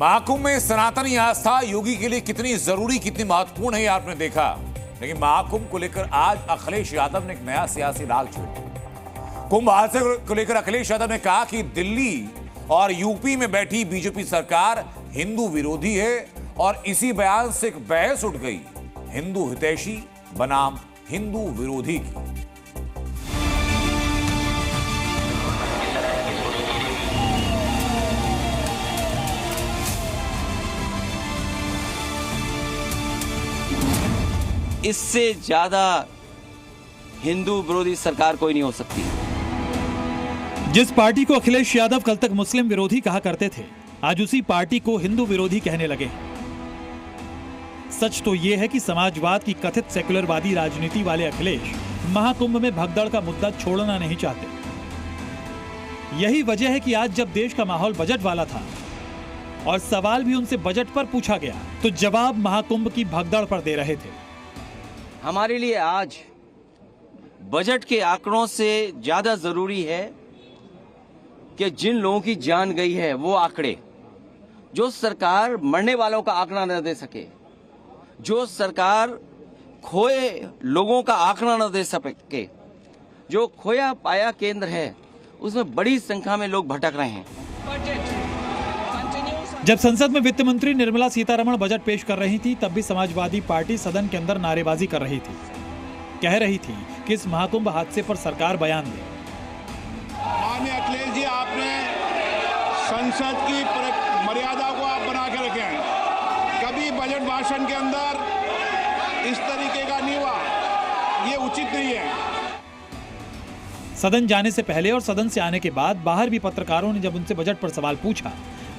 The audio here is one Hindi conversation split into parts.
महाकुंभ में सनातनी आस्था योगी के लिए कितनी जरूरी, कितनी महत्वपूर्ण है, आपने देखा। लेकिन महाकुंभ को लेकर आज अखिलेश यादव ने एक नया सियासी राग छेड़ा। कुंभ हादसे को लेकर अखिलेश यादव ने कहा कि दिल्ली और यूपी में बैठी बीजेपी सरकार हिंदू विरोधी है और इसी बयान से एक बहस उठ गई हिंदू हितैषी बनाम हिंदू विरोधी की। इससे ज्यादा हिंदू विरोधी सरकार कोई नहीं हो सकती। जिस पार्टी को अखिलेश यादव कल तक मुस्लिम विरोधी कहा करते थे, आज उसी पार्टी को हिंदू विरोधी कहने लगे। सच तो यह है कि समाजवाद की कथित सेकुलरवादी राजनीति वाले अखिलेश महाकुंभ में भगदड़ का मुद्दा छोड़ना नहीं चाहते। यही वजह है कि आज जब देश का माहौल बजट वाला था और सवाल भी उनसे बजट पर पूछा गया, तो जवाब महाकुंभ की भगदड़ पर दे रहे थे। हमारे लिए आज बजट के आंकड़ों से ज्यादा जरूरी है कि जिन लोगों की जान गई है वो आंकड़े, जो सरकार मरने वालों का आंकड़ा न दे सके, जो सरकार खोए लोगों का आंकड़ा न दे सके, जो खोया पाया केंद्र है उसमें बड़ी संख्या में लोग भटक रहे हैं। जब संसद में वित्त मंत्री निर्मला सीतारमण बजट पेश कर रही थी, तब भी समाजवादी पार्टी सदन के अंदर नारेबाजी कर रही थी। कह रही थी कि इस महाकुंभ हादसे पर सरकार बयान दे। माननीय अखिलेश जी, आपने संसद की मर्यादा को आप बना के रखे हैं। कभी बजट भाषण के अंदर इस तरीके का नहीं हुआ, ये उचित नहीं है। सदन जाने से पहले और सदन से आने के बाद बाहर भी पत्रकारों ने जब उनसे बजट पर सवाल पूछा,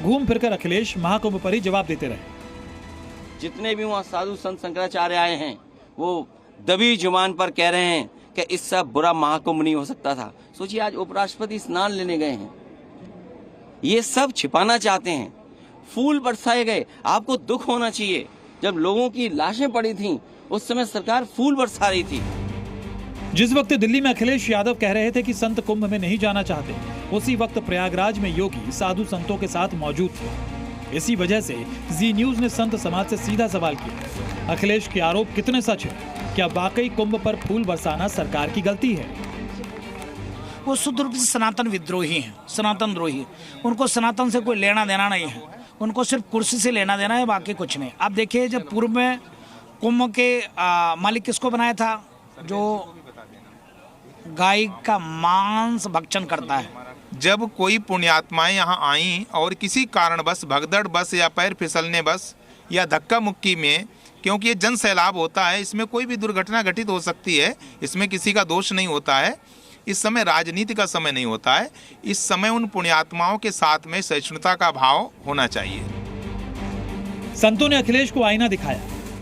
घूम फिरकर अखिलेश महाकुंभ पर ही जवाब देते रहे। जितने भी वहाँ साधु संत शंकराचार्य आए हैं वो दबी जुबान पर कह रहे हैं कि इससे बुरा महाकुंभ नहीं हो सकता था। सोचिए, आज उपराष्ट्रपति स्नान लेने गए हैं, ये सब छिपाना चाहते हैं। फूल बरसाए गए, आपको दुख होना चाहिए। जब लोगों की लाशें पड़ी थीं, उस समय सरकार फूल बरसा रही थी। जिस वक्त दिल्ली में अखिलेश यादव कह रहे थे कि संत कुंभ में नहीं जाना चाहते, उसी वक्त प्रयागराज में योगी साधु संतों के साथ मौजूद थे। इसी वजह से जी न्यूज ने संत समाज से सीधा सवाल किया, अखिलेश के आरोप कितने सच है? क्या वाकई कुंभ पर फूल बरसाना सरकार की गलती है? वो शुद्ध रूप से सनातन विद्रोही हैं, सनातन द्रोही। उनको सनातन से कोई लेना देना नहीं है, उनको सिर्फ कुर्सी से लेना देना है, बाकी कुछ नहीं। आप देखिए, जब पूर्व में कुंभ के मालिक किसको बनाया था? जो गाय का मांस भक्षण करता है। जब कोई पुण्यात्माएं यहाँ आईं और किसी कारणवश भगदड़ बस या पैर फिसलने बस या धक्का मुक्की में, क्योंकि ये जन सैलाब होता है, इसमें कोई भी दुर्घटना घटित हो सकती है, इसमें किसी का दोष नहीं होता है। इस समय राजनीति का समय नहीं होता है। इस समय उन पुण्यात्माओं के साथ में सहिष्णुता का भाव होना चाहिए। संतों ने अखिलेश को आईना दिखाया,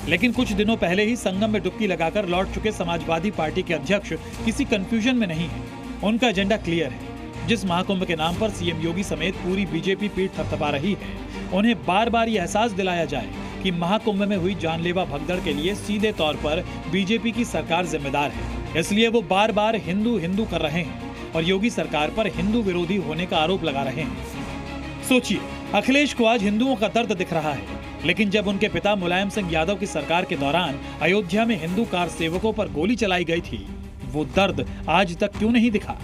लेकिन कुछ दिनों पहले ही संगम में डुबकी लगाकर लौट चुके समाजवादी पार्टी के अध्यक्ष किसी कंफ्यूजन में नहीं है। उनका एजेंडा क्लियर है। जिस महाकुंभ के नाम पर सीएम योगी समेत पूरी बीजेपी पीठ थपथपा रही है, उन्हें बार बार ये एहसास दिलाया जाए कि महाकुंभ में हुई जानलेवा भगदड़ के लिए सीधे तौर पर बीजेपी की सरकार जिम्मेदार है। इसलिए वो बार बार हिंदू हिंदू कर रहे हैं और योगी सरकार पर हिंदू विरोधी होने का आरोप लगा रहे हैं। सोचिए, अखिलेश को आज हिंदुओं का दर्द दिख रहा है, लेकिन जब उनके पिता मुलायम सिंह यादव की सरकार के दौरान अयोध्या में हिंदू कार सेवकों पर गोली चलाई गई थी, वो दर्द आज तक क्यों नहीं दिखा?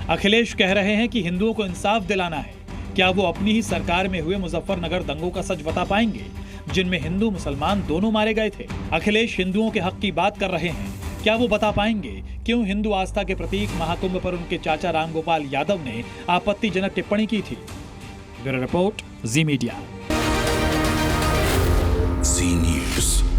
अखिलेश कह रहे हैं कि हिंदुओं को इंसाफ दिलाना है। क्या वो अपनी ही सरकार में हुए मुजफ्फरनगर दंगों का सच बता पाएंगे, जिनमें हिंदू मुसलमान दोनों मारे गए थे? अखिलेश हिंदुओं के हक की बात कर रहे हैं। क्या वो बता पाएंगे क्यों हिंदू आस्था के प्रतीक महाकुंभ पर उनके चाचा रामगोपाल यादव ने आपत्तिजनक टिप्पणी की थी? ब्यूरो रिपोर्ट, जी मीडिया। जी न्यूज।